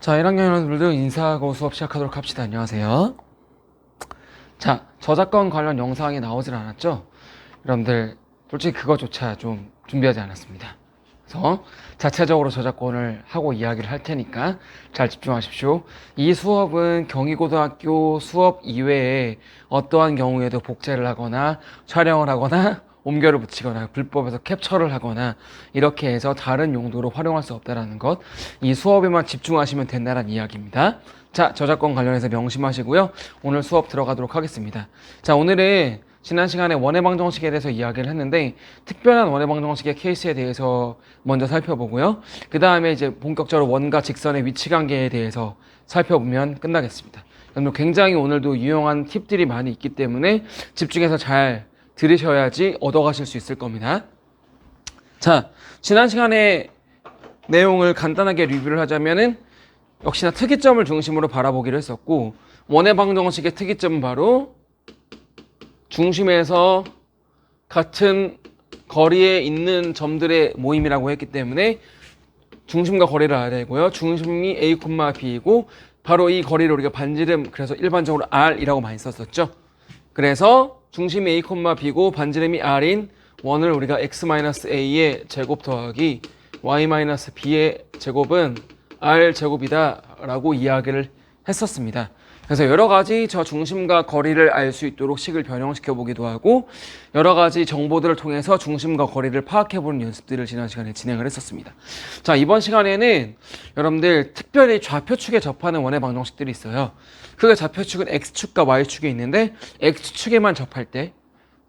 자, 1학년 여러분들도 인사하고 수업 시작하도록 합시다. 안녕하세요. 자, 저작권 관련 영상이 나오질 않았죠? 여러분들 솔직히 그거조차 좀 준비하지 않았습니다. 그래서 자체적으로 저작권을 하고 이야기를 할 테니까 잘 집중하십시오. 이 수업은 경희고등학교 수업 이외에 어떠한 경우에도 복제를 하거나 촬영을 하거나 옮겨를 붙이거나 불법에서 캡처를 하거나 이렇게 해서 다른 용도로 활용할 수 없다는 것, 이 수업에만 집중하시면 된다는 이야기입니다. 자, 저작권 관련해서 명심하시고요. 오늘 수업 들어가도록 하겠습니다. 자, 오늘은 지난 시간에 원해방정식에 대해서 이야기를 했는데 특별한 원해방정식의 케이스에 대해서 먼저 살펴보고요. 그 다음에 이제 본격적으로 원과 직선의 위치관계에 대해서 살펴보면 끝나겠습니다. 여러분 굉장히 오늘도 유용한 팁들이 많이 있기 때문에 집중해서 잘 들으셔야지 얻어가실 수 있을 겁니다. 자, 지난 시간에 내용을 간단하게 리뷰를 하자면은 역시나 특이점을 중심으로 바라보기로 했었고, 원해방정식의 특이점은 바로 중심에서 같은 거리에 있는 점들의 모임이라고 했기 때문에 중심과 거리를 알아야 되고요. 중심이 A, B이고 바로 이 거리를 우리가 반지름, 그래서 일반적으로 R이라고 많이 썼었죠. 그래서 중심이 A, B고 반지름이 R인 원을 우리가 X-A의 제곱 더하기 Y-B의 제곱은 R 제곱이다 라고 이야기를 했었습니다. 그래서 여러 가지 저 중심과 거리를 알 수 있도록 식을 변형시켜 보기도 하고 여러 가지 정보들을 통해서 중심과 거리를 파악해 보는 연습들을 지난 시간에 진행을 했었습니다. 자, 이번 시간에는 여러분들 특별히 좌표축에 접하는 원의 방정식들이 있어요. 그 좌표축은 X축과 Y축에 있는데 X축에만 접할 때,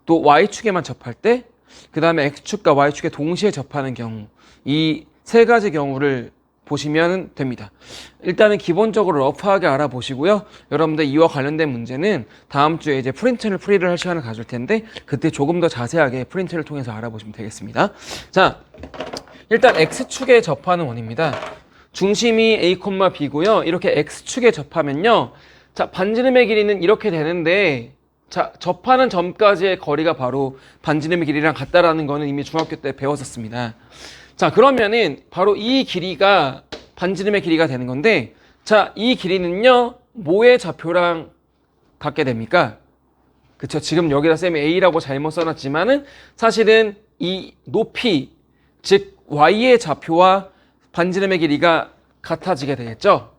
또 Y축에만 접할 때, 그 다음에 X축과 Y축에 동시에 접하는 경우, 이 세 가지 경우를 보시면 됩니다. 일단은 기본적으로 러프하게 알아보시고요. 여러분들 이와 관련된 문제는 다음 주에 이제 프리를 할 시간을 가질 텐데 그때 조금 더 자세하게 프린트를 통해서 알아보시면 되겠습니다. 자, 일단 X축에 접하는 원입니다. 중심이 A, B고요. 이렇게 X축에 접하면요. 자, 반지름의 길이는 이렇게 되는데, 자, 접하는 점까지의 거리가 바로 반지름의 길이랑 같다라는 거는 이미 중학교 때 배웠었습니다. 자, 그러면은 바로 이 길이가 반지름의 길이가 되는 건데, 자, 이 길이는요, 뭐의 좌표랑 같게 됩니까? 그쵸? 지금 여기다 쌤이 A라고 잘못 써놨지만은 사실은 이 높이, 즉 Y의 좌표와 반지름의 길이가 같아지게 되겠죠?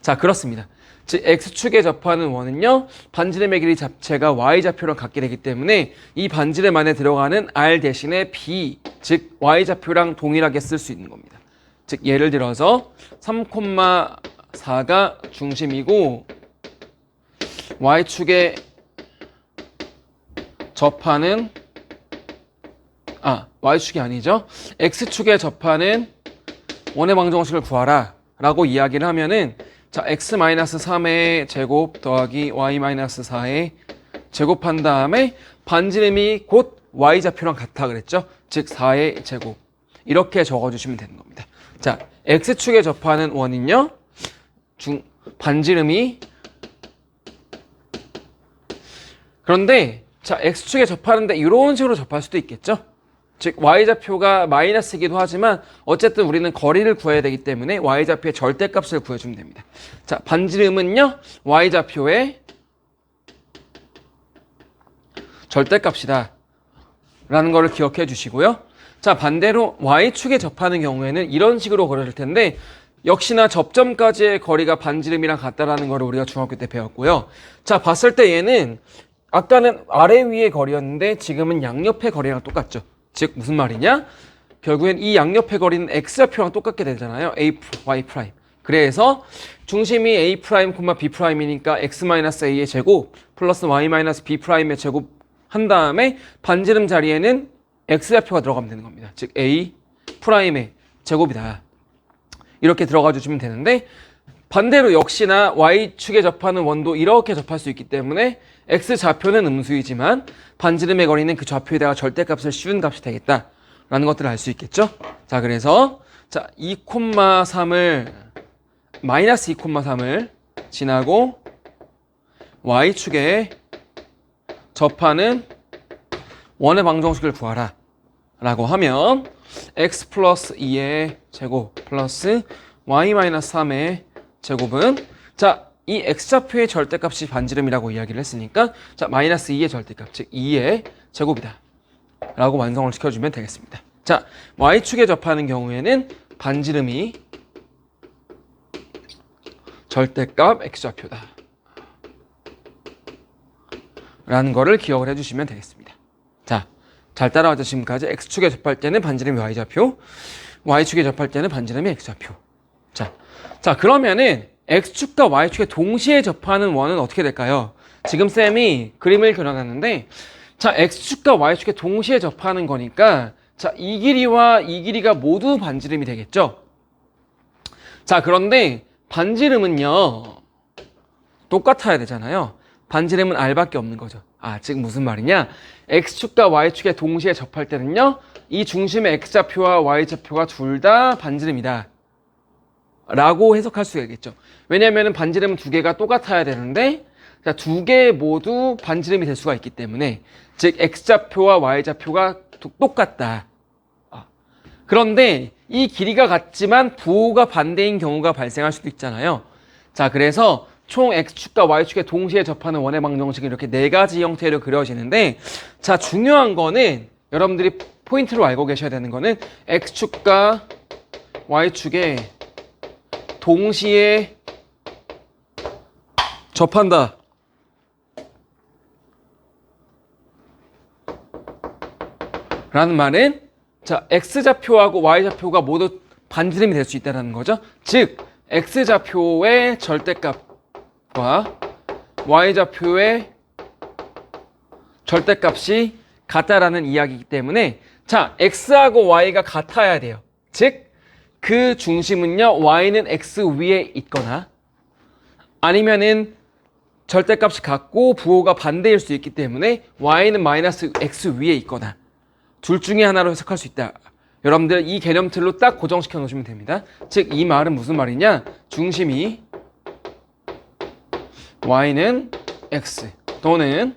자, 그렇습니다. 즉 X축에 접하는 원은요, 반지름의 길이 자체가 Y좌표랑 같게 되기 때문에 이 반지름 안에 들어가는 R 대신에 B, 즉 Y좌표랑 동일하게 쓸 수 있는 겁니다. 즉 예를 들어서 3,4가 중심이고 Y축에 접하는 Y축이 아니죠. X축에 접하는 원의 방정식을 구하라 라고 이야기를 하면은, 자, X-3의 제곱 더하기 Y-4의 제곱한 다음에 반지름이 곧 Y좌표랑 같아 그랬죠. 즉 4의 제곱, 이렇게 적어주시면 되는 겁니다. 자, X축에 접하는 원은요, 반지름이, 그런데 자, X축에 접하는데 이런 식으로 접할 수도 있겠죠. 즉 Y좌표가 마이너스이기도 하지만 어쨌든 우리는 거리를 구해야 되기 때문에 Y좌표의 절대값을 구해주면 됩니다. 자, 반지름은요, Y좌표의 절대값이다 라는 거를 기억해 주시고요. 자, 반대로 Y축에 접하는 경우에는 이런 식으로 그려질 텐데 역시나 접점까지의 거리가 반지름이랑 같다라는 거를 우리가 중학교 때 배웠고요. 자, 봤을 때 얘는 아까는 아래 위의 거리였는데 지금은 양옆의 거리랑 똑같죠. 즉 무슨 말이냐? 결국엔 이 양옆의 거리는 X좌표랑 똑같게 되잖아요. A, Y'. 그래서 중심이 A', B'이니까 X-A의 제곱 플러스 Y-B'의 제곱 한 다음에 반지름 자리에는 X좌표가 들어가면 되는 겁니다. 즉 A'의 제곱이다. 이렇게 들어가 주시면 되는데, 반대로 역시나 Y축에 접하는 원도 이렇게 접할 수 있기 때문에 X좌표는 음수이지만 반지름의 거리는 그 좌표에다가 절대값을 씌운 값이 되겠다 라는 것들을 알 수 있겠죠. 자, 그래서 자, 2,3을 마이너스 2,3을 지나고 Y축에 접하는 원의 방정식을 구하라 라고 하면 X 플러스 2의 제곱 플러스 y-3의 제곱은 자, 이 x좌표의 절대값이 반지름이라고 이야기를 했으니까 자, 마이너스 2의 절대값, 즉 2의 제곱이다 라고 완성을 시켜주면 되겠습니다. 자, y축에 접하는 경우에는 반지름이 절대값 x좌표다 라는 거를 기억을 해주시면 되겠습니다. 자, 잘 따라와서 지금까지 x축에 접할 때는 반지름이 y좌표, y축에 접할 때는 반지름이 x좌표. 자, 그러면은 x축과 y축에 동시에 접하는 원은 어떻게 될까요? 지금 쌤이 그림을 그려놨는데 자, x축과 y축에 동시에 접하는 거니까 자, 이 길이와 이 길이가 모두 반지름이 되겠죠? 자, 그런데 반지름은요 똑같아야 되잖아요. 반지름은 r밖에 없는 거죠. 아, 즉 무슨 말이냐? x축과 y축에 동시에 접할 때는요 이 중심의 x좌표와 y좌표가 둘 다 반지름이다 라고 해석할 수가 있겠죠. 왜냐하면 반지름은 두 개가 똑같아야 되는데 두 개 모두 반지름이 될 수가 있기 때문에 즉 x좌표와 y좌표가 똑같다. 그런데 이 길이가 같지만 부호가 반대인 경우가 발생할 수도 있잖아요. 자, 그래서 총 x축과 y축에 동시에 접하는 원의 방정식은 이렇게 네 가지 형태로 그려지는데 자, 중요한 거는 여러분들이 포인트로 알고 계셔야 되는 거는 x축과 y축에 동시에 접한다 라는 말은 자, x좌표하고 y좌표가 모두 반지름이 될 수 있다는 거죠. 즉 x좌표의 절대값과 y좌표의 절대값이 같다라는 이야기이기 때문에 자, x하고 y가 같아야 돼요. 즉 그 중심은요 y는 x 위에 있거나 아니면은 절대값이 같고 부호가 반대일 수 있기 때문에 y는 마이너스 x 위에 있거나 둘 중에 하나로 해석할 수 있다. 여러분들 이 개념틀로 딱 고정시켜 놓으시면 됩니다. 즉 이 말은 무슨 말이냐? 중심이 y는 x 또는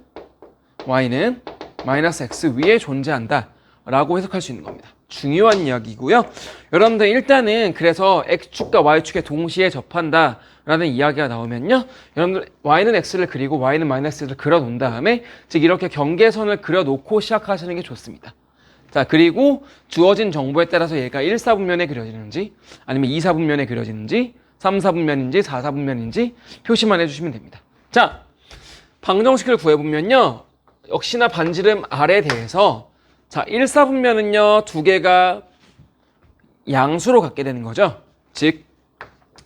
y는 마이너스 x 위에 존재한다 라고 해석할 수 있는 겁니다. 중요한 이야기고요. 여러분들 일단은 그래서 x축과 y축에 동시에 접한다 라는 이야기가 나오면요 여러분들 y는 x를 그리고 y는 마이너스를 그려 놓은 다음에 즉 이렇게 경계선을 그려 놓고 시작하시는 게 좋습니다. 자, 그리고 주어진 정보에 따라서 얘가 1, 4분면에 그려지는지 아니면 2, 4분면에 그려지는지 3, 4분면인지 4, 4분면인지 표시만 해주시면 됩니다. 자, 방정식을 구해보면요 역시나 반지름 R에 대해서 자, 1, 4분면은요 두 개가 양수로 갖게 되는 거죠. 즉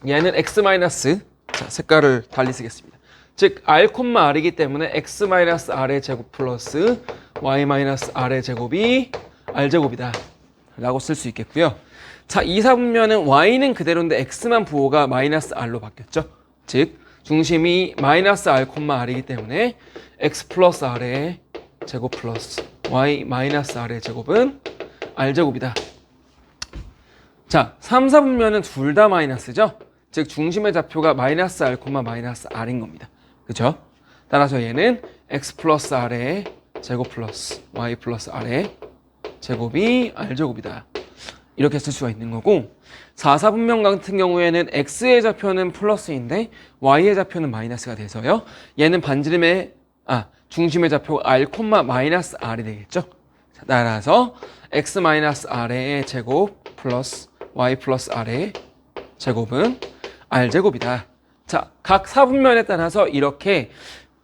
얘는 x 마이너스 자, 색깔을 달리 쓰겠습니다. 즉 r,r이기 때문에 x-r의 제곱 플러스 y-r의 제곱이 r제곱이다 라고 쓸 수 있겠고요. 자, 2, 4분면은 y는 그대로인데 x만 부호가 마이너스 r로 바뀌었죠. 즉 중심이 마이너스 r,r이기 때문에 x 플러스 r의 제곱 플러스 y 마이너스 r의 제곱은 r제곱이다. 자, 3, 4분면은 둘 다 마이너스죠. 즉 중심의 좌표가 마이너스 r, 마이너스 r인 겁니다. 그죠? 따라서 얘는 x 플러스 r의 제곱 플러스 y 플러스 r의 제곱이 r제곱이다. 이렇게 쓸 수가 있는 거고 4, 4분면 같은 경우에는 x의 좌표는 플러스인데 y의 좌표는 마이너스가 돼서요. 얘는 반지름의 중심의 좌표 r, 마이너스 r이 되겠죠. 자, 따라서 x 마이너스 r의 제곱 플러스 y 플러스 r의 제곱은 r제곱이다. 자, 각 4분면에 따라서 이렇게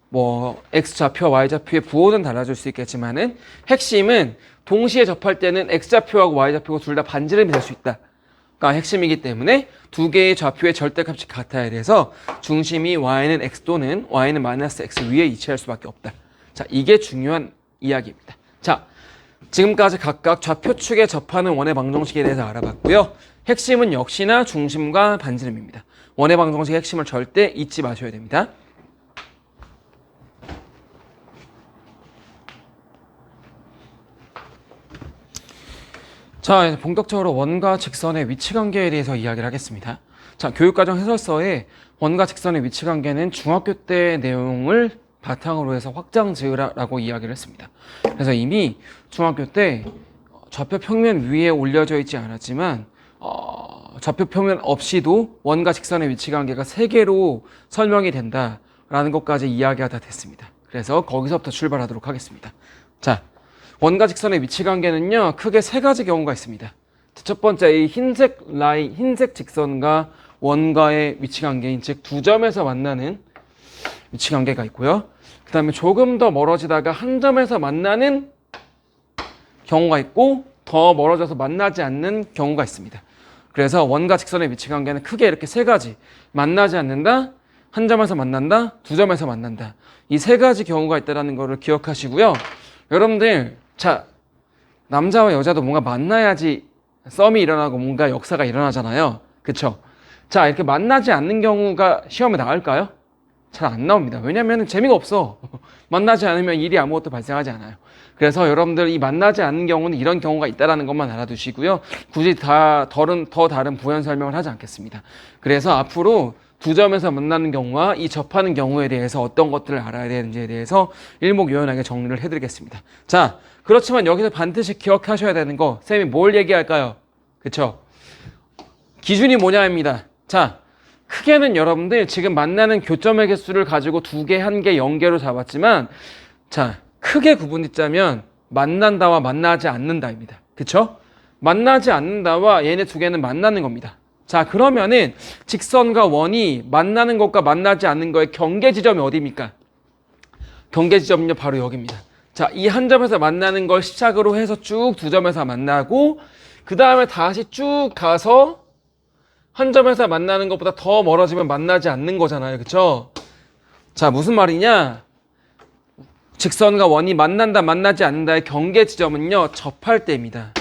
뭐 x좌표, y좌표의 부호는 달라질 수 있겠지만은 핵심은 동시에 접할 때는 x좌표하고 y좌표가 둘 다 반지름이 될 수 있다가 핵심이기 때문에 두 개의 좌표의 절대값이 같아야 돼서 중심이 y는 x 또는 y는 마이너스 x 위에 위치할 수밖에 없다. 자, 이게 중요한 이야기입니다. 자, 지금까지 각각 좌표축에 접하는 원의 방정식에 대해서 알아봤고요. 핵심은 역시나 중심과 반지름입니다. 원의 방정식의 핵심을 절대 잊지 마셔야 됩니다. 자, 이제 본격적으로 원과 직선의 위치관계에 대해서 이야기를 하겠습니다. 자, 교육과정 해설서에 원과 직선의 위치관계는 중학교 때 내용을 바탕으로 해서 확장 지으라라고 이야기를 했습니다. 그래서 이미 중학교 때 좌표 평면 위에 올려져 있지 않았지만 좌표 표면 없이도 원과 직선의 위치 관계가 세 개로 설명이 된다라는 것까지 이야기가 다 됐습니다. 그래서 거기서부터 출발하도록 하겠습니다. 자, 원과 직선의 위치 관계는요, 크게 세 가지 경우가 있습니다. 첫 번째, 이 흰색 라인, 흰색 직선과 원과의 위치 관계인, 즉 두 점에서 만나는 위치 관계가 있고요. 그 다음에 조금 더 멀어지다가 한 점에서 만나는 경우가 있고, 더 멀어져서 만나지 않는 경우가 있습니다. 그래서 원과 직선의 위치 관계는 크게 이렇게 세 가지. 만나지 않는다, 한 점에서 만난다, 두 점에서 만난다. 이 세 가지 경우가 있다는 것을 기억하시고요. 여러분들, 자, 남자와 여자도 뭔가 만나야지 썸이 일어나고 뭔가 역사가 일어나잖아요. 그쵸? 자, 이렇게 만나지 않는 경우가 시험에 나올까요? 잘 안 나옵니다. 왜냐면 재미가 없어. 만나지 않으면 일이 아무것도 발생하지 않아요. 그래서 여러분들 이 만나지 않는 경우는 이런 경우가 있다는 것만 알아두시고요. 굳이 더 다른 부연 설명을 하지 않겠습니다. 그래서 앞으로 두 점에서 만나는 경우와 이 접하는 경우에 대해서 어떤 것들을 알아야 되는지에 대해서 일목요연하게 정리를 해드리겠습니다. 자, 그렇지만 여기서 반드시 기억하셔야 되는 거, 쌤이 뭘 얘기할까요? 그쵸? 기준이 뭐냐입니다. 자, 크게는 여러분들 지금 만나는 교점의 개수를 가지고 두 개, 한 개, 0개로 잡았지만, 자, 크게 구분짓자면 만난다와 만나지 않는다입니다. 그쵸? 만나지 않는다와 얘네 두 개는 만나는 겁니다. 자, 그러면은 직선과 원이 만나는 것과 만나지 않는 거의 경계 지점이 어디입니까? 경계 지점은요, 바로 여기입니다. 자, 이 한 점에서 만나는 걸 시작으로 해서 쭉 두 점에서 만나고, 그 다음에 다시 쭉 가서 한 점에서 만나는 것보다 더 멀어지면 만나지 않는 거잖아요. 그쵸? 자, 무슨 말이냐? 직선과 원이 만난다, 만나지 않는다의 경계 지점은요, 접할 때입니다.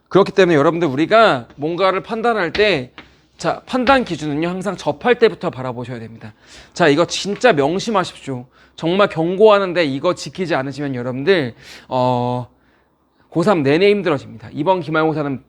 그렇기 때문에 여러분들 우리가 뭔가를 판단할 때, 자, 판단 기준은요, 항상 접할 때부터 바라보셔야 됩니다. 자, 이거 진짜 명심하십시오. 정말 경고하는데 이거 지키지 않으시면 여러분들, 고3 내내 힘들어집니다. 이번 기말고사는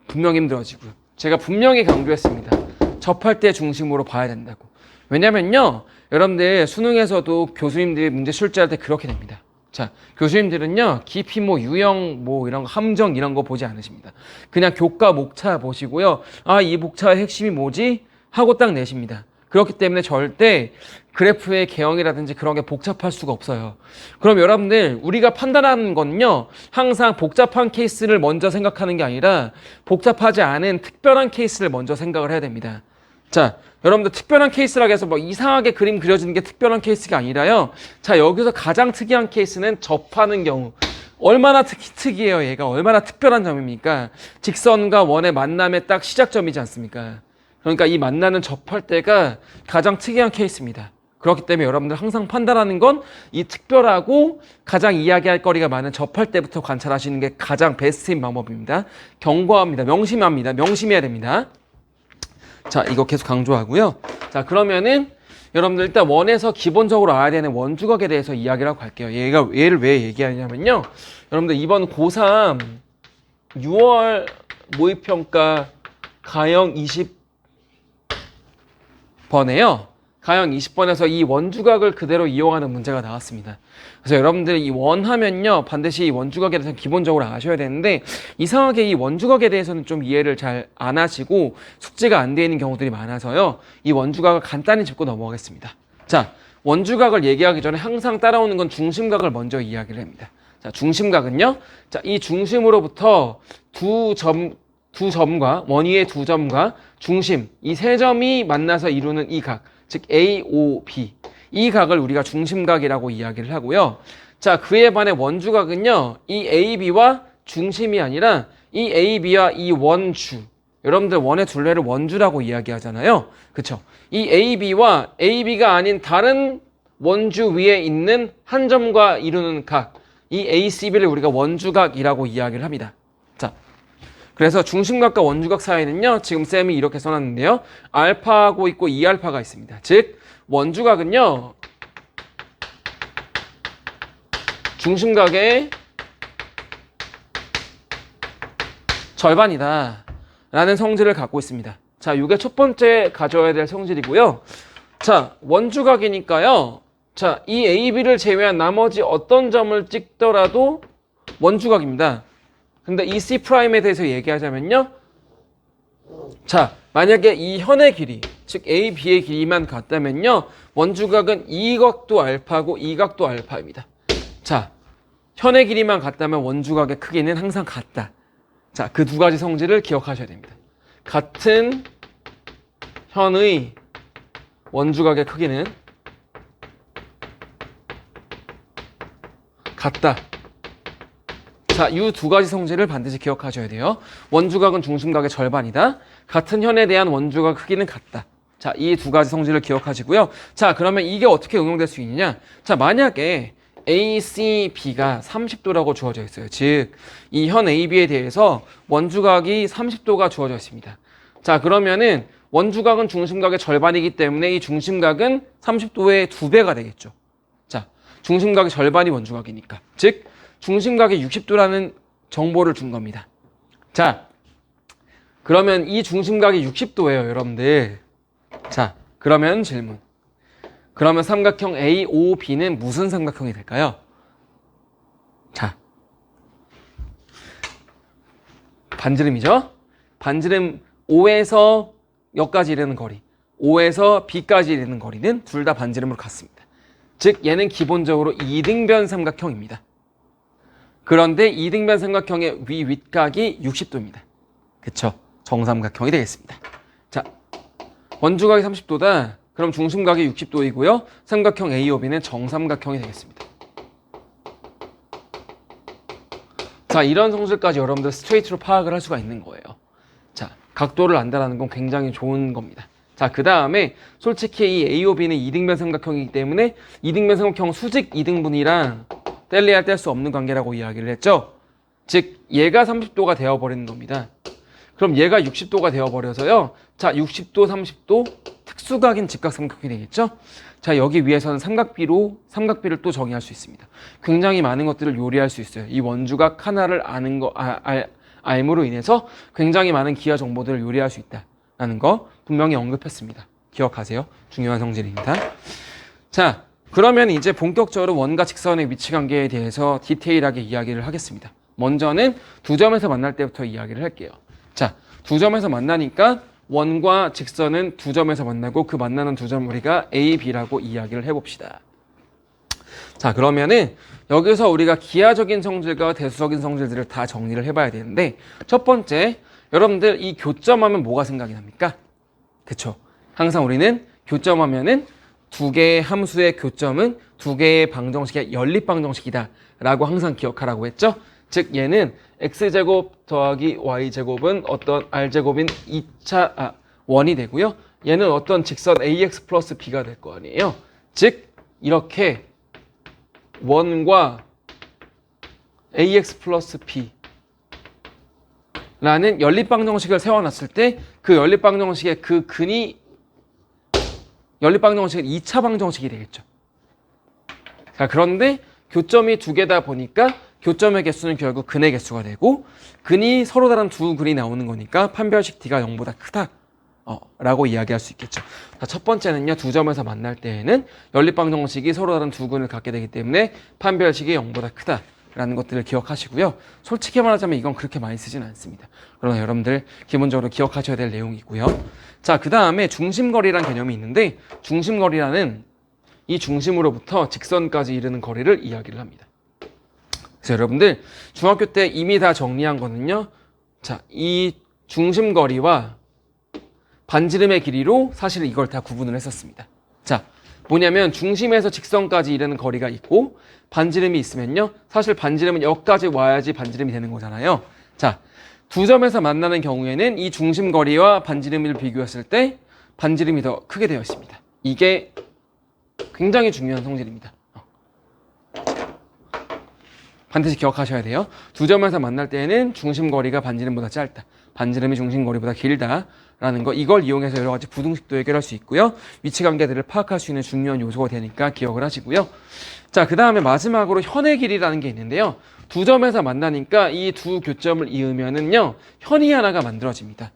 분명히 힘들어지고요. 제가 분명히 강조했습니다. 접할 때 중심으로 봐야 된다고. 왜냐면요, 여러분들 수능에서도 교수님들이 문제 출제할 때 그렇게 됩니다. 자, 교수님들은요, 깊이 유형 이런 거, 함정 이런 거 보지 않으십니다. 그냥 교과 목차 보시고요. 아, 이 목차의 핵심이 뭐지? 하고 딱 내십니다. 그렇기 때문에 절대 그래프의 개형이라든지 그런 게 복잡할 수가 없어요. 그럼 여러분들, 우리가 판단하는 건요, 항상 복잡한 케이스를 먼저 생각하는 게 아니라 복잡하지 않은 특별한 케이스를 먼저 생각을 해야 됩니다. 자, 여러분들 특별한 케이스라고 해서 이상하게 그림 그려지는 게 특별한 케이스가 아니라요. 자, 여기서 가장 특이한 케이스는 접하는 경우. 얼마나 특이해요, 얘가. 얼마나 특별한 점입니까? 직선과 원의 만남의 딱 시작점이지 않습니까? 그러니까 이 만나는 접할 때가 가장 특이한 케이스입니다. 그렇기 때문에 여러분들 항상 판단하는 건 이 특별하고 가장 이야기할 거리가 많은 접할 때부터 관찰하시는 게 가장 베스트인 방법입니다. 경고합니다. 명심합니다. 명심해야 됩니다. 자, 이거 계속 강조하고요. 자, 그러면은 여러분들 일단 원에서 기본적으로 알아야 되는 원주각에 대해서 이야기를 하고 갈게요. 얘를 왜 얘기하냐면요. 여러분들 이번 고3 6월 모의평가 가형 20번에요. 가형 20번에서 이 원주각을 그대로 이용하는 문제가 나왔습니다. 그래서 여러분들 이 원하면요, 반드시 이 원주각에 대해서 기본적으로 아셔야 되는데, 이상하게 이 원주각에 대해서는 좀 이해를 잘 안 하시고 숙제가 안 되어 있는 경우들이 많아서요, 이 원주각을 간단히 짚고 넘어가겠습니다. 자, 원주각을 얘기하기 전에 항상 따라오는 건 중심각을 먼저 이야기를 합니다. 자, 중심각은요, 자, 이 중심으로부터 두 점과 원 위의 두 점과 중심, 이 세 점이 만나서 이루는 이 각, 즉 AOB, 이 각을 우리가 중심각이라고 이야기를 하고요. 자, 그에 반해 원주각은요, 이 AB와 중심이 아니라 이 AB와 이 원주, 여러분들 원의 둘레를 원주라고 이야기하잖아요. 그쵸? 이 AB와 AB가 아닌 다른 원주 위에 있는 한 점과 이루는 각, 이 ACB를 우리가 원주각이라고 이야기를 합니다. 자, 그래서 중심각과 원주각 사이는요, 지금 쌤이 이렇게 써놨는데요, 알파하고 있고 2알파가 있습니다. 즉 원주각은요, 중심각의 절반이다 라는 성질을 갖고 있습니다. 자, 이게 첫 번째 가져야 될 성질이고요. 자, 원주각이니까요, 자, 이 AB를 제외한 나머지 어떤 점을 찍더라도 원주각입니다. 근데 이 C'에 대해서 얘기하자면요, 자, 만약에 이 현의 길이, 즉 A, B의 길이만 같다면요. 원주각은 이 각도 알파고 이 각도 알파입니다. 자, 현의 길이만 같다면 원주각의 크기는 항상 같다. 자, 그 두 가지 성질을 기억하셔야 됩니다. 같은 현의 원주각의 크기는 같다. 자, 이 두 가지 성질을 반드시 기억하셔야 돼요. 원주각은 중심각의 절반이다. 같은 현에 대한 원주각 크기는 같다. 자, 이 두 가지 성질을 기억하시고요. 자, 그러면 이게 어떻게 응용될 수 있느냐? 자, 만약에 ACB가 30도라고 주어져 있어요. 즉, 이 현 AB에 대해서 원주각이 30도가 주어져 있습니다. 자, 그러면은 원주각은 중심각의 절반이기 때문에 이 중심각은 30도의 2배가 되겠죠. 자, 중심각의 절반이 원주각이니까. 즉, 중심각이 60도라는 정보를 준 겁니다. 자, 그러면 이 중심각이 60도예요, 여러분들. 자, 그러면 질문. 그러면 삼각형 AOB는 무슨 삼각형이 될까요? 자, 반지름이죠? 반지름 O에서 여기까지 이르는 거리, O에서 B까지 이르는 거리는 둘 다 반지름으로 같습니다. 즉, 얘는 기본적으로 이등변 삼각형입니다. 그런데 이등변 삼각형의 윗각이 60도입니다. 그쵸? 정삼각형이 되겠습니다. 자, 원주각이 30도다. 그럼 중심각이 60도이고요. 삼각형 AOB는 정삼각형이 되겠습니다. 자, 이런 성질까지 여러분들 스트레이트로 파악을 할 수가 있는 거예요. 자, 각도를 안다는 건 굉장히 좋은 겁니다. 자, 그 다음에 솔직히 이 AOB는 이등변 삼각형이기 때문에 이등변 삼각형 수직 이등분이랑 뗄래야 뗄 수 없는 관계라고 이야기를 했죠. 즉, 얘가 30도가 되어버리는 겁니다. 그럼 얘가 60도가 되어버려서요. 자, 60도, 30도 특수각인 직각삼각형이 되겠죠. 자, 여기 위에서는 삼각비를 또 정의할 수 있습니다. 굉장히 많은 것들을 요리할 수 있어요. 이 원주각 하나를 알므로 인해서 굉장히 많은 기하 정보들을 요리할 수 있다는 거 분명히 언급했습니다. 기억하세요. 중요한 성질입니다. 자, 그러면 이제 본격적으로 원과 직선의 위치 관계에 대해서 디테일하게 이야기를 하겠습니다. 먼저는 두 점에서 만날 때부터 이야기를 할게요. 자, 두 점에서 만나니까 원과 직선은 두 점에서 만나고 그 만나는 두 점 우리가 A, B라고 이야기를 해봅시다. 자, 그러면은 여기서 우리가 기하적인 성질과 대수적인 성질들을 다 정리를 해봐야 되는데 첫 번째, 여러분들 이 교점하면 뭐가 생각이 납니까? 그쵸? 항상 우리는 교점하면은 두 개의 함수의 교점은 두 개의 방정식의 연립방정식이다 라고 항상 기억하라고 했죠. 즉 얘는 x제곱 더하기 y제곱은 어떤 r제곱인 2차 원이 되고요. 얘는 어떤 직선 ax 플러스 b가 될 거 아니에요. 즉 이렇게 원과 ax 플러스 b 라는 연립방정식을 세워놨을 때 그 연립방정식의 그 근이 연립방정식은 2차 방정식이 되겠죠. 자, 그런데 교점이 두 개다 보니까 교점의 개수는 결국 근의 개수가 되고 근이 서로 다른 두 근이 나오는 거니까 판별식 D가 0보다 크다 라고 이야기할 수 있겠죠. 자, 첫 번째는요. 두 점에서 만날 때에는 연립방정식이 서로 다른 두 근을 갖게 되기 때문에 판별식이 0보다 크다 라는 것들을 기억하시고요. 솔직히 말하자면 이건 그렇게 많이 쓰진 않습니다. 그러나 여러분들 기본적으로 기억하셔야 될 내용이고요. 자, 그 다음에 중심거리라는 개념이 있는데 중심거리라는 이 중심으로부터 직선까지 이르는 거리를 이야기를 합니다. 그래서 여러분들 중학교 때 이미 다 정리한 거는요. 자, 이 중심거리와 반지름의 길이로 사실 이걸 다 구분을 했었습니다. 자, 뭐냐면 중심에서 직선까지 이르는 거리가 있고 반지름이 있으면요. 사실 반지름은 여기까지 와야지 반지름이 되는 거잖아요. 자, 두 점에서 만나는 경우에는 이 중심거리와 반지름을 비교했을 때 반지름이 더 크게 되어 있습니다. 이게 굉장히 중요한 성질입니다. 반드시 기억하셔야 돼요. 두 점에서 만날 때에는 중심거리가 반지름보다 짧다. 반지름이 중심거리보다 길다라는 거, 이걸 이용해서 여러 가지 부등식도 해결할 수 있고요. 위치관계들을 파악할 수 있는 중요한 요소가 되니까 기억을 하시고요. 자, 그 다음에 마지막으로 현의 길이라는 게 있는데요. 두 점에서 만나니까 이 두 교점을 이으면은요, 현이 하나가 만들어집니다.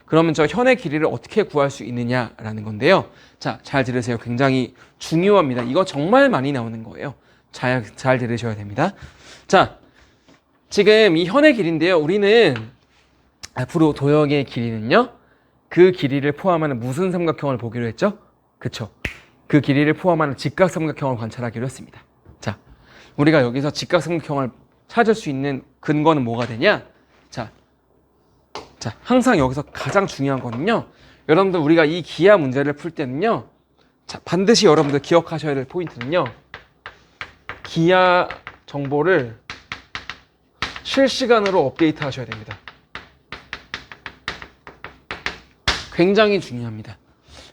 그러면 저 현의 길이를 어떻게 구할 수 있느냐라는 건데요. 자, 잘 들으세요. 굉장히 중요합니다. 이거 정말 많이 나오는 거예요. 잘 들으셔야 됩니다. 자, 지금 이 현의 길인데요. 우리는 앞으로 도형의 길이는요, 그 길이를 포함하는 무슨 삼각형을 보기로 했죠? 그쵸. 그 길이를 포함하는 직각삼각형을 관찰하기로 했습니다. 자, 우리가 여기서 직각삼각형을 찾을 수 있는 근거는 뭐가 되냐? 자, 항상 여기서 가장 중요한 거는요, 여러분들 우리가 이 기하 문제를 풀 때는요, 자, 반드시 여러분들 기억하셔야 될 포인트는요, 기하 정보를 실시간으로 업데이트 하셔야 됩니다. 굉장히 중요합니다.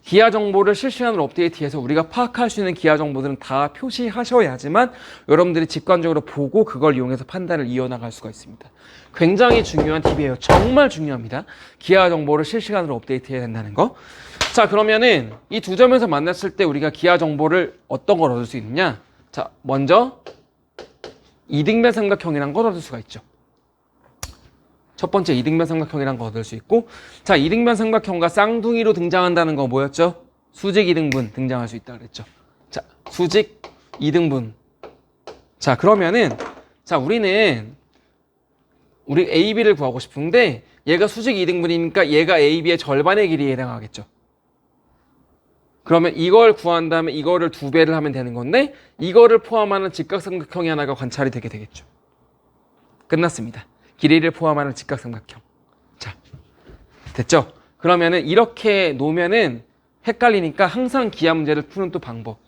기하 정보를 실시간으로 업데이트해서 우리가 파악할 수 있는 기하 정보들은 다 표시하셔야지만 여러분들이 직관적으로 보고 그걸 이용해서 판단을 이어나갈 수가 있습니다. 굉장히 중요한 팁이에요. 정말 중요합니다. 기하 정보를 실시간으로 업데이트해야 된다는 거. 자, 그러면은 이 두 점에서 만났을 때 우리가 기하 정보를 어떤 걸 얻을 수 있느냐? 자, 먼저 이등변 삼각형이란 걸 얻을 수가 있죠. 첫 번째 이등변 삼각형이란 거 얻을 수 있고, 자, 이등변 삼각형과 쌍둥이로 등장한다는 거 뭐였죠? 수직 이등분 등장할 수 있다 그랬죠. 자, 수직 이등분. 자, 그러면은 자, 우리 AB를 구하고 싶은데 얘가 수직 이등분이니까 얘가 AB의 절반의 길이에 해당하겠죠. 그러면 이걸 구한 다음에 이거를 2배를 하면 되는 건데 이거를 포함하는 직각삼각형이 하나가 관찰이 되게 되겠죠. 끝났습니다. 길이를 포함하는 직각삼각형. 자, 됐죠? 그러면은 이렇게 놓으면은 헷갈리니까 항상 기하 문제를 푸는 또 방법.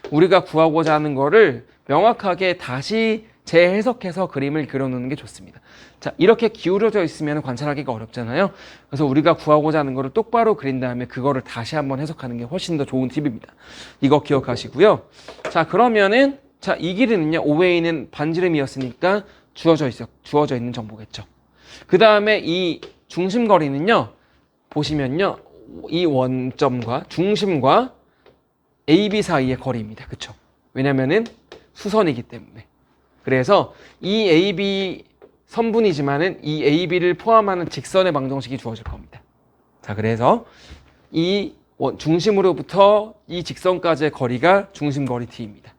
우리가 구하고자 하는 거를 명확하게 다시 재해석해서 그림을 그려놓는 게 좋습니다. 자, 이렇게 기울어져 있으면 관찰하기가 어렵잖아요. 그래서 우리가 구하고자 하는 거를 똑바로 그린 다음에 그거를 다시 한번 해석하는 게 훨씬 더 좋은 팁입니다. 이거 기억하시고요. 자, 그러면은 자, 이 길이는요, 5A는 반지름이었으니까 주어져 있는 정보겠죠. 그 다음에 이 중심거리는요, 보시면요, 이 원점과 중심과 AB 사이의 거리입니다. 그쵸? 왜냐면은 수선이기 때문에. 그래서 이 AB 선분이지만은 이 AB를 포함하는 직선의 방정식이 주어질 겁니다. 자, 그래서 이 중심으로부터 이 직선까지의 거리가 중심거리 T입니다.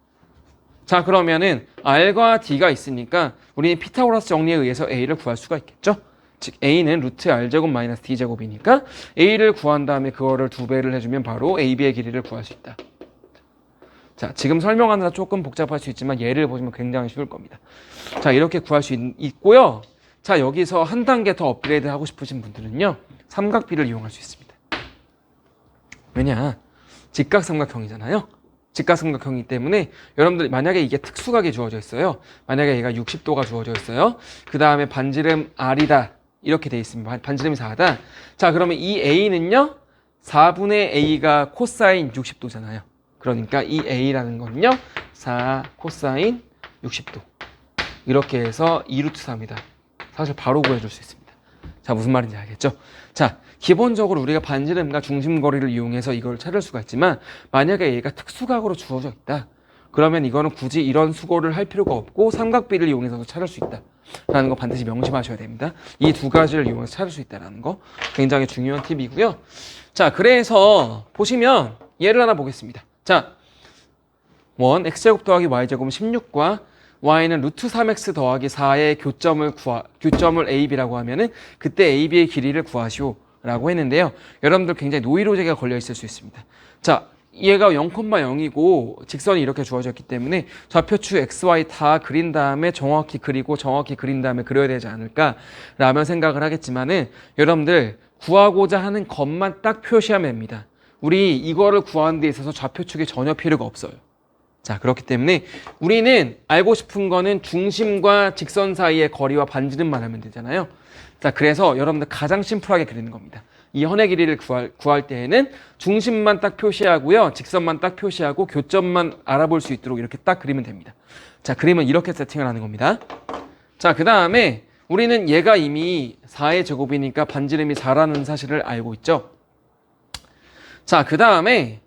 자, 그러면은 R과 D가 있으니까 우리는 피타고라스 정리에 의해서 A를 구할 수가 있겠죠? 즉 A는 루트 R제곱 마이너스 D제곱이니까 A를 구한 다음에 그거를 2배를 해주면 바로 AB의 길이를 구할 수 있다. 자, 지금 설명하느라 조금 복잡할 수 있지만 예를 보시면 굉장히 쉬울 겁니다. 자, 이렇게 구할 수 있고요. 자, 여기서 한 단계 더 업그레이드 하고 싶으신 분들은요, 삼각비를 이용할 수 있습니다. 왜냐? 직각삼각형이잖아요. 직각삼각형이기 때문에 여러분들 만약에 이게 특수각이 주어져 있어요. 만약에 얘가 60도가 주어져 있어요. 그 다음에 반지름 R이다. 이렇게 돼 있습니다. 반지름이 4다. 자, 그러면 이 A는요, 4분의 A가 코사인 60도잖아요. 그러니까 이 A라는 건요, 4 코사인 60도. 이렇게 해서 2루트 3이다. 사실 바로 구해줄 수 있습니다. 자, 무슨 말인지 알겠죠? 자, 기본적으로 우리가 반지름과 중심거리를 이용해서 이걸 찾을 수가 있지만 만약에 얘가 특수각으로 주어져 있다. 그러면 이거는 굳이 이런 수고를 할 필요가 없고 삼각비를 이용해서도 찾을 수 있다. 라는 거 반드시 명심하셔야 됩니다. 이 두 가지를 이용해서 찾을 수 있다는 거 굉장히 중요한 팁이고요. 자, 그래서 보시면 예를 하나 보겠습니다. 자, x제곱 더하기 y제곱은 16과 y는 루트 3x 더하기 4의 교점을 AB라고 하면은 그때 AB의 길이를 구하시오 라고 했는데요. 여러분들 굉장히 노이로제가 걸려 있을 수 있습니다. 자, 얘가 0,0이고 직선이 이렇게 주어졌기 때문에 좌표축 XY 다 그린 다음에 정확히 그리고 정확히 그린 다음에 그려야 되지 않을까 라면 생각을 하겠지만은 여러분들 구하고자 하는 것만 딱 표시하면 됩니다. 우리 이거를 구하는 데 있어서 좌표축이 전혀 필요가 없어요. 자, 그렇기 때문에 우리는 알고 싶은 거는 중심과 직선 사이의 거리와 반지름만 하면 되잖아요. 자, 그래서 여러분들 가장 심플하게 그리는 겁니다. 이 현의 길이를 구할 때에는 중심만 딱 표시하고요. 직선만 딱 표시하고 교점만 알아볼 수 있도록 이렇게 딱 그리면 됩니다. 자, 그림은 이렇게 세팅을 하는 겁니다. 자, 그 다음에 우리는 얘가 이미 4의 제곱이니까 반지름이 4라는 사실을 알고 있죠. 자, 그 다음에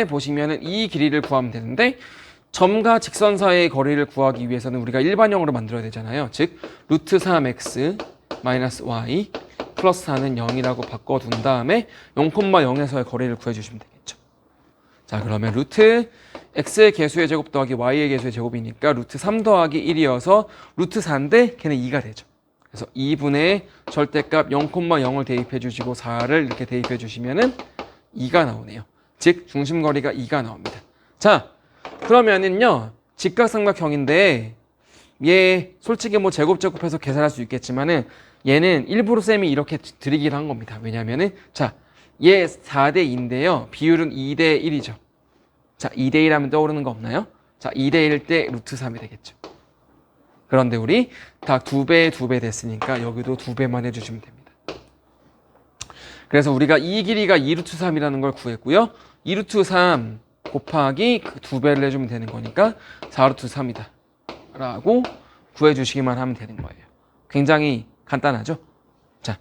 보시면은 이 길이를 구하면 되는데 점과 직선 사이의 거리를 구하기 위해서는 우리가 일반형으로 만들어야 되잖아요. 즉 루트 3x 마이너스 y 플러스 4는 0이라고 바꿔둔 다음에 0,0에서의 거리를 구해주시면 되겠죠. 자, 그러면 루트 x의 개수의 제곱 더하기 y의 개수의 제곱이니까 루트 3 더하기 1이어서 루트 4인데 걔는 2가 되죠. 그래서 2분의 절대값 0,0을 대입해 주시고 4를 이렇게 대입해 주시면은 2가 나오네요. 즉 중심거리가 2가 나옵니다. 자, 그러면은요 직각삼각형인데 얘 솔직히 뭐 제곱제곱해서 계산할 수 있겠지만은 얘는 일부러 쌤이 이렇게 드리기를 한 겁니다. 왜냐면은 자, 얘 4대 2인데요. 비율은 2대 1이죠. 자, 2대 1 하면 떠오르는 거 없나요? 자, 2대 1일 때 루트 3이 되겠죠. 그런데 우리 다 2배, 2배 됐으니까 여기도 2배만 해주시면 됩니다. 그래서 우리가 이 길이가 2루트 3이라는 걸 구했고요. 2루트 3 곱하기 그 2배를 해주면 되는 거니까 4루트 3이다. 라고 구해주시기만 하면 되는 거예요. 굉장히 간단하죠? 자,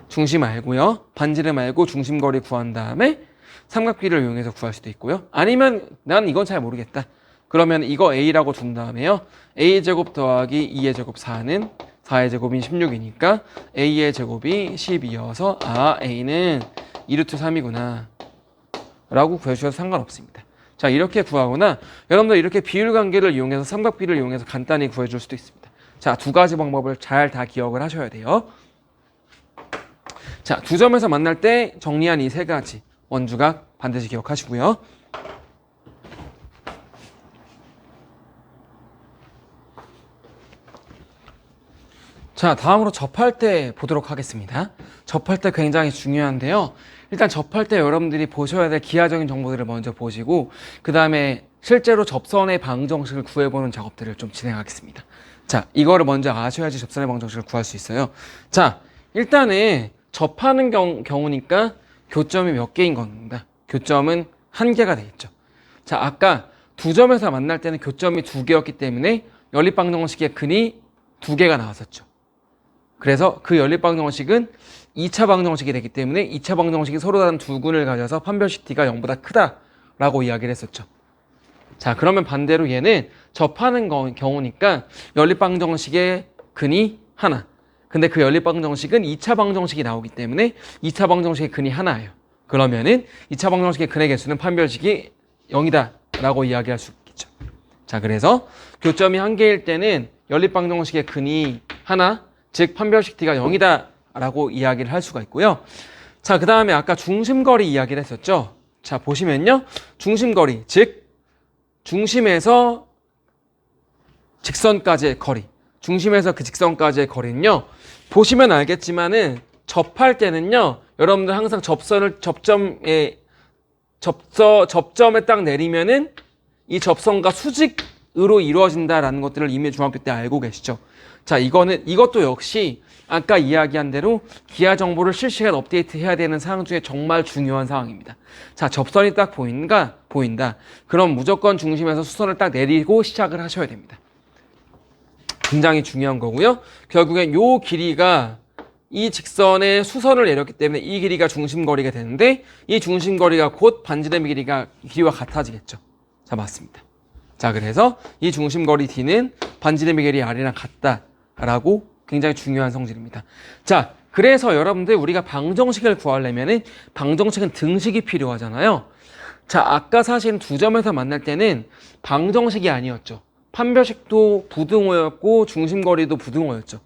중심 알고요. 반지름 알고 중심거리 구한 다음에 삼각비를 이용해서 구할 수도 있고요. 아니면 난 이건 잘 모르겠다. 그러면 이거 A라고 둔 다음에요. A제곱 더하기 2의 제곱 4는 4의 제곱이 16이니까 A의 제곱이 12여서 아, A는 2루트 3이구나 라고 구해주셔도 상관없습니다. 자, 이렇게 구하거나 여러분들 이렇게 비율 관계를 이용해서 삼각비를 이용해서 간단히 구해줄 수도 있습니다. 자, 두 가지 방법을 잘 다 기억을 하셔야 돼요. 자, 두 점에서 만날 때 정리한 이 세 가지 원주각 반드시 기억하시고요. 자, 다음으로 접할 때 보도록 하겠습니다. 접할 때 굉장히 중요한데요. 일단 접할 때 여러분들이 보셔야 될 기하적인 정보들을 먼저 보시고 그 다음에 실제로 접선의 방정식을 구해보는 작업들을 좀 진행하겠습니다. 자, 이거를 먼저 아셔야지 접선의 방정식을 구할 수 있어요. 자, 일단은 접하는 경우니까 교점이 몇 개인 겁니다. 교점은 한 개가 돼 있죠. 자, 아까 두 점에서 만날 때는 교점이 두 개였기 때문에 연립방정식의 근이 두 개가 나왔었죠. 그래서 그 연립방정식은 2차 방정식이 되기 때문에 2차 방정식이 서로 다른 두 근을 가져서 판별식 t가 0보다 크다라고 이야기를 했었죠. 자, 그러면 반대로 얘는 접하는 경우니까 연립방정식의 근이 하나. 근데 그 연립방정식은 2차 방정식이 나오기 때문에 2차 방정식의 근이 하나예요. 그러면은 2차 방정식의 근의 개수는 판별식이 0이다 라고 이야기할 수 있겠죠. 자, 그래서 교점이 한 개일 때는 연립방정식의 근이 하나, 즉 판별식 t가 0이다 라고 이야기를 할 수가 있고요. 자, 그 다음에 아까 중심거리 이야기를 했었죠. 자, 보시면요. 중심거리, 즉 중심에서 직선까지의 거리, 중심에서 그 직선까지의 거리는요. 보시면 알겠지만은 접할 때는요. 여러분들 항상 접점에 딱 내리면은 이 접선과 수직으로 이루어진다라는 것들을 이미 중학교 때 알고 계시죠. 자, 이것도 역시 아까 이야기한 대로 기하 정보를 실시간 업데이트 해야 되는 사항 중에 정말 중요한 사항입니다. 자, 접선이 딱 보인다. 그럼 무조건 중심에서 수선을 딱 내리고 시작을 하셔야 됩니다. 굉장히 중요한 거고요. 결국엔 요 길이가 이 직선에 수선을 내렸기 때문에 이 길이가 중심거리가 되는데 이 중심거리가 곧 반지름의 길이와 같아지겠죠. 자, 맞습니다. 자, 그래서 이 중심거리 D는 반지름의 길이 R이랑 같다라고 굉장히 중요한 성질입니다. 자, 그래서 여러분들 우리가 방정식을 구하려면은 방정식은 등식이 필요하잖아요. 자, 아까 사실 두 점에서 만날 때는 방정식이 아니었죠. 판별식도 부등호였고 중심거리도 부등호였죠.